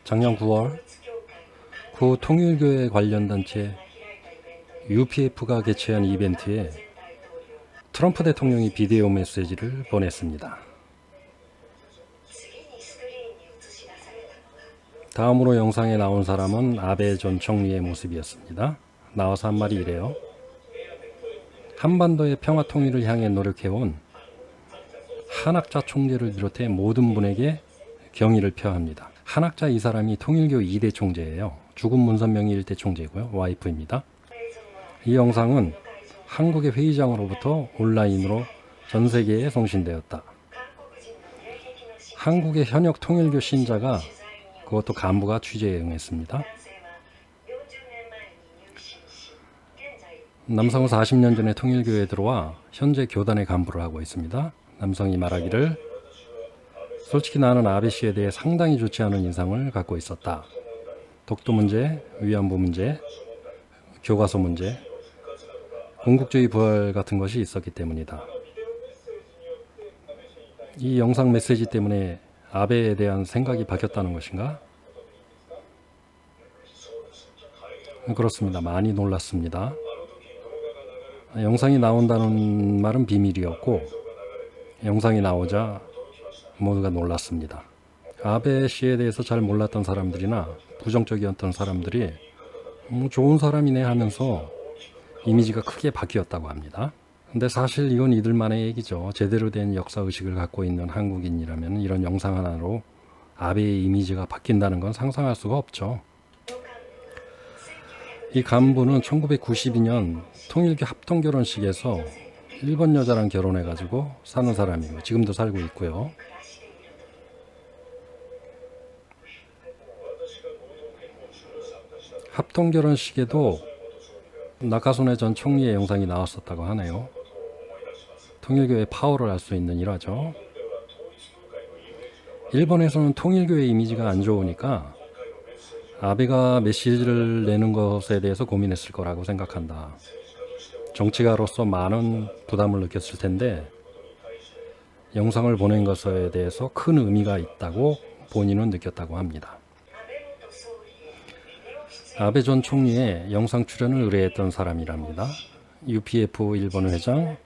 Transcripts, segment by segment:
작년 9월 구 통일교회 관련 단체 UPF가 개최한 이벤트에 트럼프 대통령이 비디오 메시지를 보냈습니다. 다음으로 영상에 나온 사람은 아베 전 총리의 모습이었습니다. 나와서 한 말이 이래요. 한반도의 평화 통일을 향해 노력해온 한학자 총재를 비롯해 모든 분에게 경의를 표합니다. 한학자 이 사람이 통일교 2대 총재예요. 죽은 문선명이 1대 총재고요. 와이프입니다. 이 영상은 한국의 회의장으로부터 온라인으로 전 세계에 송신되었다. 한국의 현역 통일교 신자가 그것도 간부가 취재에 응했습니다. 남성은 40년 전에 통일교회에 들어와 현재 교단의 간부를 하고 있습니다. 남성이 말하기를 솔직히 나는 아베 씨에 대해 상당히 좋지 않은 인상을 갖고 있었다. 독도 문제, 위안부 문제, 교과서 문제, 군국주의 부활 같은 것이 있었기 때문이다. 이 영상 메시지 때문에 아베에 대한 생각이 바뀌었다는 것인가? 그렇습니다. 많이 놀랐습니다. 영상이 나온다는 말은 비밀이었고 영상이 나오자 모두가 놀랐습니다. 아베 씨에 대해서 잘 몰랐던 사람들이나 부정적이었던 사람들이 좋은 사람이네 하면서 이미지가 크게 바뀌었다고 합니다. 근데 사실 이건 이들만의 얘기죠. 제대로 된 역사의식을 갖고 있는 한국인이라면 이런 영상 하나로 아베의 이미지가 바뀐다는 건 상상할 수가 없죠. 이 간부는 1992년 통일교 합동결혼식에서 일본 여자랑 결혼해가지고 사는 사람이고 지금도 살고 있고요. 합동결혼식에도 나카소네 전 총리의 영상이 나왔었다고 하네요. 통일교의 파워를 알 수 있는 일화죠. 일본에서는 통일교의 이미지가 안 좋으니까 아베가 메시지를 내는 것에 대해서 고민했을 거라고 생각한다. 정치가로서 많은 부담을 느꼈을 텐데 영상을 보낸 것에 대해서 큰 의미가 있다고 본인은 느꼈다고 합니다. 아베 전 총리의 영상 출연을 의뢰했던 사람이랍니다. UPF 일본 회장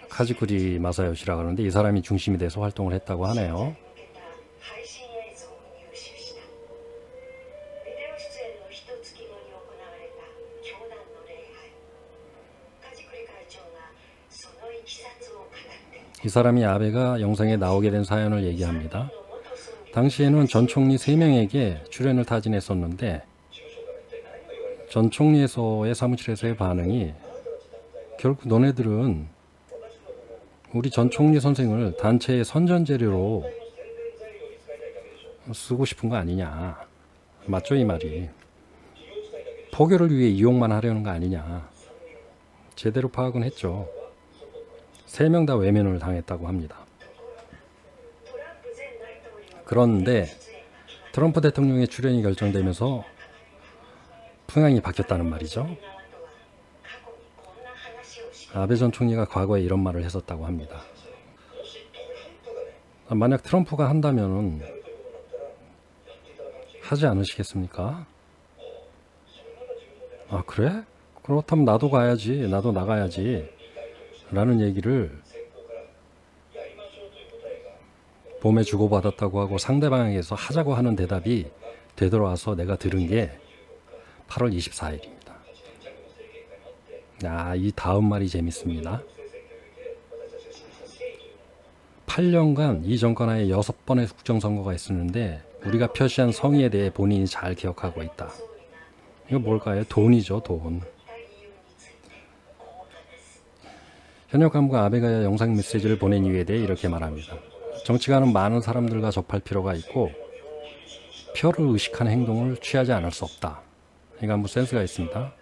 카지쿠리 마사요시라고 하는데 이 사람이 중심이 돼서 활동을 했다고 하네요. 이 사람이 아베가 영상에 나오게 된 사연을 얘기합니다. 당시에는 전 총리 3명에게 출연을 타진했었는데 전 총리에서의 사무실에서의 반응이 결국 너네들은 우리 전 총리 선생을 단체의 선전재료로 쓰고 싶은 거 아니냐. 맞죠, 이 말이. 포교를 위해 이용만 하려는 거 아니냐. 제대로 파악은 했죠. 3명 다 외면을 당했다고 합니다. 그런데 트럼프 대통령의 출연이 결정되면서 풍향이 바뀌었다는 말이죠. 아베 전 총리가 과거에 이런 말을 했었다고 합니다. 만약 트럼프가 한다면 하지 않으시겠습니까? 아, 그래? 그렇다면 나도 가야지, 나도 나가야지 라는 얘기를 봄에 주고받았다고 하고 상대방에게서 하자고 하는 대답이 되돌아와서 내가 들은 게 8월 24일입니다. 이 다음 말이 재밌습니다. 8년간 이 정권 하에 6번의 국정선거가 있었는데 우리가 표시한 성의에 대해 본인이 잘 기억하고 있다. 이거 뭘까요? 돈이죠, 돈. 현역 간부가 아베가 영상 메시지를 보낸 이유에 대해 이렇게 말합니다. 정치가는 많은 사람들과 접할 필요가 있고 표를 의식하는 행동을 취하지 않을 수 없다. 이 간부 센스가 있습니다.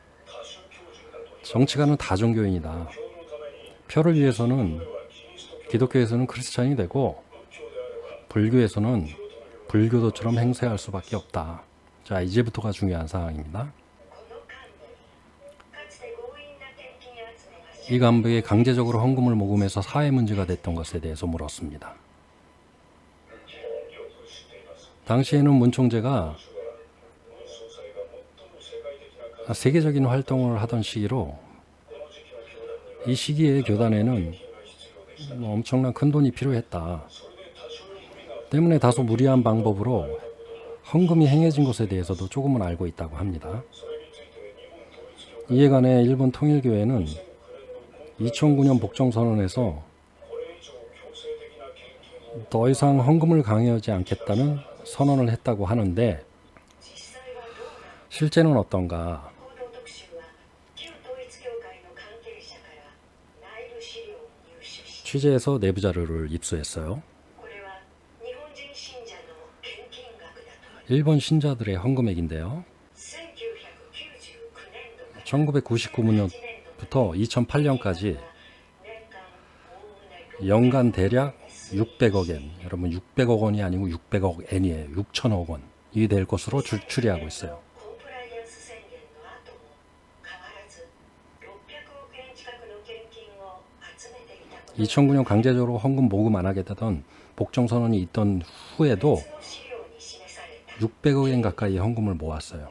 정치가는 다종교인이다. 표를 위해서는 기독교에서는 크리스찬이 되고 불교에서는 불교도처럼 행세할 수밖에 없다. 자, 이제부터가 중요한 상황입니다. 이 간부에게 강제적으로 헌금을 모금해서 사회 문제가 됐던 것에 대해서 물었습니다. 당시에는 문 총재가 세계적인 활동을 하던 시기로 이 시기에 교단에는 엄청난 큰 돈이 필요했다. 때문에 다소 무리한 방법으로 헌금이 행해진 것에 대해서도 조금은 알고 있다고 합니다. 이에 관해 일본 통일교회는 2009년 복정선언에서 더 이상 헌금을 강요하지 않겠다는 선언을 했다고 하는데 실제는 어떤가? 취재해서 내부 자료를 입수했어요. 일본 신자들의 헌금액인데요. 1999년부터 2008년까지 연간 대략 600억 엔, 여러분 600억 원이 아니고 600억 엔이에요. 6천억 원이 될 것으로 추리하고 있어요. 2009년 강제적으로 헌금 모금 안 하겠다던 복정선언이 있던 후에도 600억 엔 가까이 헌금을 모았어요.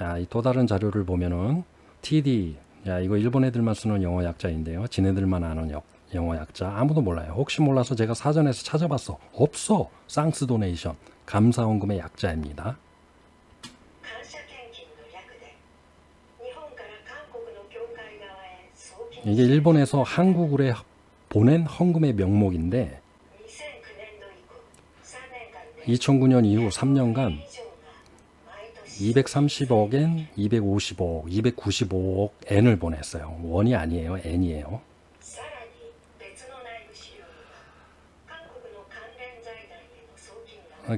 야, 이 또 다른 자료를 보면은 TD, 야, 이거 일본 애들만 쓰는 영어 약자인데요. 지네들만 아는 영어 약자. 아무도 몰라요. 혹시 몰라서 제가 사전에서 찾아봤어. 없어. 쌍스 도네이션. 감사 헌금의 약자입니다. 이게 일본에서 한국으로 보낸 헌금의 명목인데 2009년 이후 3년간 230억 엔, 250억, 295억 엔을 보냈어요. 원이 아니에요. 엔이에요.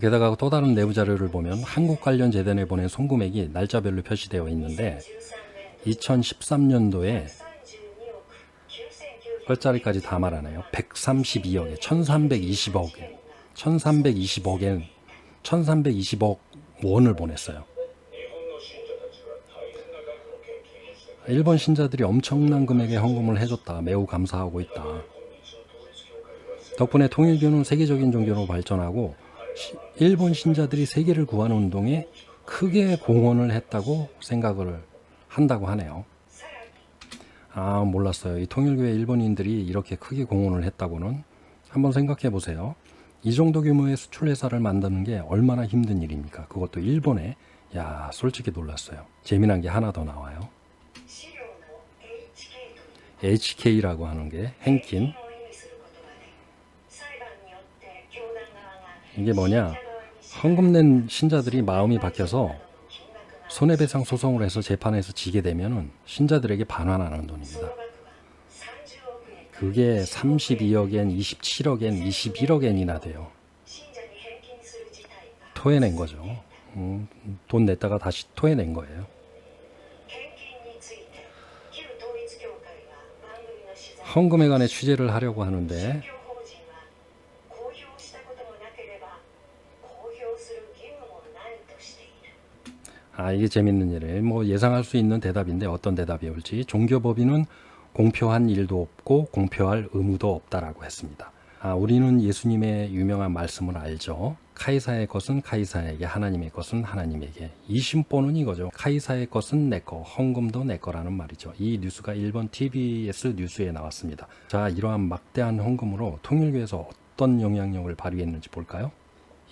게다가 또 다른 내부 자료를 보면 한국 관련 재단에 보낸 송금액이 날짜별로 표시되어 있는데 2013년도에 끝자리까지 다 말하네요. 132억에 1320억 엔, 1320억 엔, 1320억 원을 보냈어요. 일본 신자들이 엄청난 금액의 헌금을 해줬다. 매우 감사하고 있다. 덕분에 통일교는 세계적인 종교로 발전하고 일본 신자들이 세계를 구하는 운동에 크게 공헌을 했다고 생각을 한다고 하네요. 아, 몰랐어요. 이 통일교회 일본인들이 이렇게 크게 공헌을 했다고는. 한번 생각해 보세요. 이 정도 규모의 수출 회사를 만드는 게 얼마나 힘든 일입니까? 그것도 일본에. 야, 솔직히 놀랐어요. 재미난 게 하나 더 나와요. HK라고 하는 게 henkin. 이게 뭐냐? 헌금 낸 신자들이 마음이 바뀌어서 손해배상 소송을 해서 재판에서 지게 되면은 신자들에게 반환하는 돈입니다. 그게 32억 엔, 27억 엔, 21억 엔이나 돼요. 토해낸 거죠. 돈 냈다가 다시 토해낸 거예요. 헌금에 관해 취재를 하려고 하는데 이게 재밌는 일이에요. 뭐 예상할 수 있는 대답인데 어떤 대답이 올지. 종교법인은 공표한 일도 없고 공표할 의무도 없다라고 했습니다. 우리는 예수님의 유명한 말씀을 알죠. 카이사의 것은 카이사에게, 하나님의 것은 하나님에게. 이 심보는 이거죠. 카이사의 것은 내 거, 헌금도 내 거라는 말이죠. 이 뉴스가 일본 TBS 뉴스에 나왔습니다. 자, 이러한 막대한 헌금으로 통일교에서 어떤 영향력을 발휘했는지 볼까요?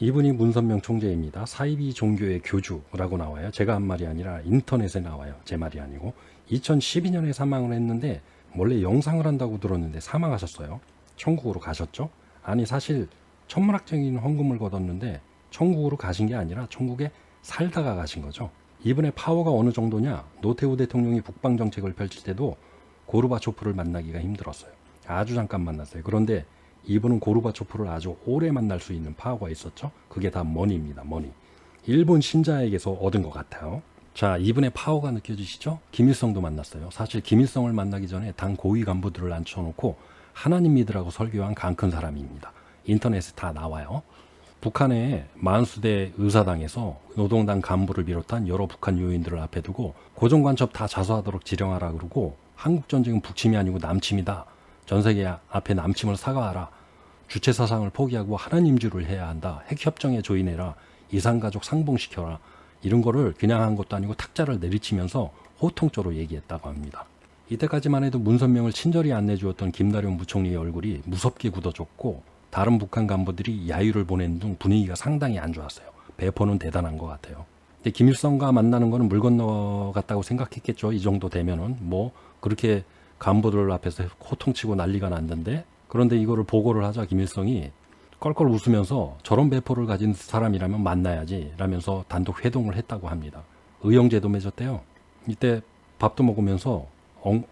이분이 문선명 총재입니다. 사이비 종교의 교주라고 나와요. 제가 한 말이 아니라 인터넷에 나와요. 제 말이 아니고. 2012년에 사망을 했는데 원래 영상을 한다고 들었는데 사망하셨어요. 천국으로 가셨죠? 아니, 사실 천문학적인 헌금을 거뒀는데 천국으로 가신 게 아니라 천국에 살다가 가신 거죠. 이분의 파워가 어느 정도냐? 노태우 대통령이 북방 정책을 펼칠 때도 고르바초프를 만나기가 힘들었어요. 아주 잠깐 만났어요. 그런데 이분은 고르바초프를 아주 오래 만날 수 있는 파워가 있었죠. 그게 다 머니입니다. 머니. 일본 신자에게서 얻은 것 같아요. 자, 이분의 파워가 느껴지시죠? 김일성도 만났어요. 사실 김일성을 만나기 전에 당 고위 간부들을 앉혀놓고 하나님 믿으라고 설교한 강 큰 사람입니다. 인터넷에 다 나와요. 북한의 만수대 의사당에서 노동당 간부를 비롯한 여러 북한 요인들을 앞에 두고 고정관첩 다 자수하도록 지령하라 그러고 한국전쟁은 북침이 아니고 남침이다. 전 세계 앞에 남침을 사과하라. 주체 사상을 포기하고 하나님주를 해야 한다. 핵협정에 조인해라. 이산가족 상봉시켜라. 이런 거를 그냥 한 것도 아니고 탁자를 내리치면서 호통조로 얘기했다고 합니다. 이때까지만 해도 문선명을 친절히 안내주었던 김다령 부총리의 얼굴이 무섭게 굳어졌고 다른 북한 간부들이 야유를 보낸 등 분위기가 상당히 안 좋았어요. 배포는 대단한 것 같아요. 근데 김일성과 만나는 거는 물 건너갔다고 생각했겠죠. 이 정도 되면은 뭐 그렇게 간부들 앞에서 호통치고 난리가 났는데, 그런데 이거를 보고를 하자 김일성이 껄껄 웃으면서 저런 배포를 가진 사람이라면 만나야지 라면서 단독 회동을 했다고 합니다. 의형제도 맺었대요. 이때 밥도 먹으면서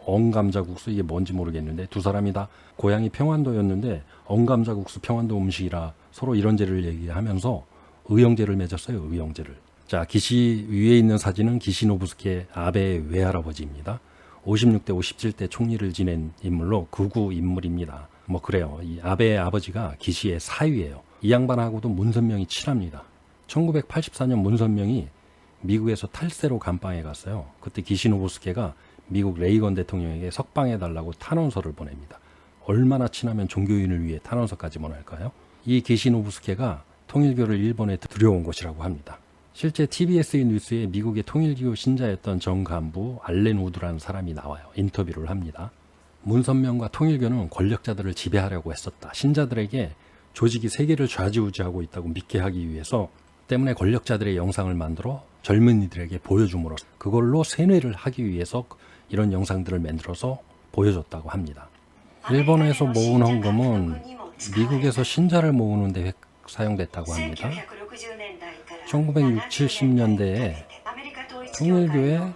엉감자국수, 이게 뭔지 모르겠는데 두 사람이 다 고향이 평안도였는데 엉감자국수 평안도 음식이라 서로 이런저런 얘기하면서 의형제를 맺었어요. 의형제를. 자, 기시 위에 있는 사진은 기시노부스케 아베의 외할아버지입니다. 56대 57대 총리를 지낸 인물로 극우 인물입니다. 뭐 그래요. 이 아베의 아버지가 기시의 사위예요. 이 양반하고도 문선명이 친합니다. 1984년 문선명이 미국에서 탈세로 감방에 갔어요. 그때 기시노부스케가 미국 레이건 대통령에게 석방해달라고 탄원서를 보냅니다. 얼마나 친하면 종교인을 위해 탄원서까지 보낼까요? 이 기시노부스케가 통일교를 일본에 들여온 것이라고 합니다. 실제 TBS 뉴스에 미국의 통일교 신자였던 정 간부 알렌 우드라는 사람이 나와요. 인터뷰를 합니다. 문선명과 통일교는 권력자들을 지배하려고 했었다. 신자들에게 조직이 세계를 좌지우지하고 있다고 믿게 하기 위해서 때문에 권력자들의 영상을 만들어 젊은이들에게 보여줌으로써 그걸로 세뇌를 하기 위해서 이런 영상들을 만들어서 보여줬다고 합니다. 일본에서 모은 헌금은 미국에서 신자를 모으는 데 사용됐다고 합니다. 1960, 70년대에 통일교의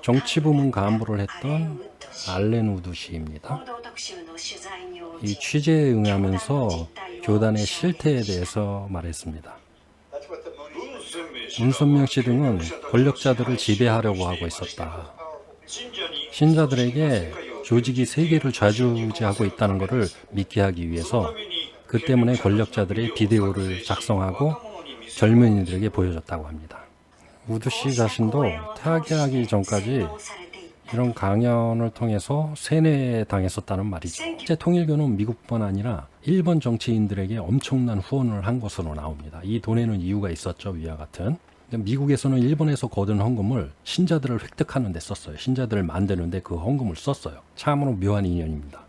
정치부문 간부를 했던 알렌 우드 씨입니다. 이 취재에 응하면서 교단의 실태에 대해서 말했습니다. 문선명 씨 등은 권력자들을 지배하려고 하고 있었다. 신자들에게 조직이 세계를 좌지우지하고 있다는 것을 믿게 하기 위해서 그 때문에 권력자들의 비디오를 작성하고 젊은이들에게 보여줬다고 합니다. 우드 씨 자신도 퇴학하기 전까지 이런 강연을 통해서 세뇌당했었다는 말이죠. 실제 통일교는 미국뿐 아니라 일본 정치인들에게 엄청난 후원을 한 것으로 나옵니다. 이 돈에는 이유가 있었죠. 위와 같은. 미국에서는 일본에서 거둔 헌금을 신자들을 획득하는 데 썼어요. 신자들을 만드는데 그 헌금을 썼어요. 참으로 묘한 인연입니다.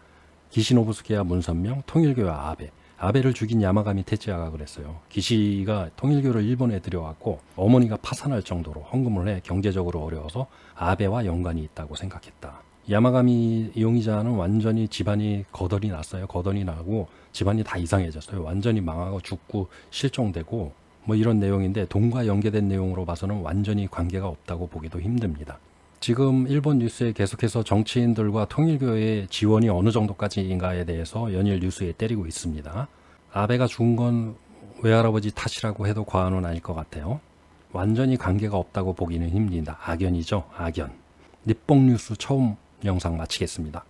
기시노부스케와 문선명, 통일교와 아베. 아베를 죽인 야마가미 테츠야가 그랬어요. 기시가 통일교를 일본에 들여왔고 어머니가 파산할 정도로 헌금을 해 경제적으로 어려워서 아베와 연관이 있다고 생각했다. 야마가미 용의자는 완전히 집안이 거덜이 났어요. 거덜이 나고 집안이 다 이상해졌어요. 완전히 망하고 죽고 실종되고 뭐 이런 내용인데 돈과 연계된 내용으로 봐서는 완전히 관계가 없다고 보기도 힘듭니다. 지금 일본 뉴스에 계속해서 정치인들과 통일교의 지원이 어느 정도까지인가에 대해서 연일 뉴스에 때리고 있습니다. 아베가 죽은 건 외할아버지 탓이라고 해도 과언은 아닐 것 같아요. 완전히 관계가 없다고 보기는 힘듭니다. 악연이죠. 악연. 니뽕 뉴스 처음 영상 마치겠습니다.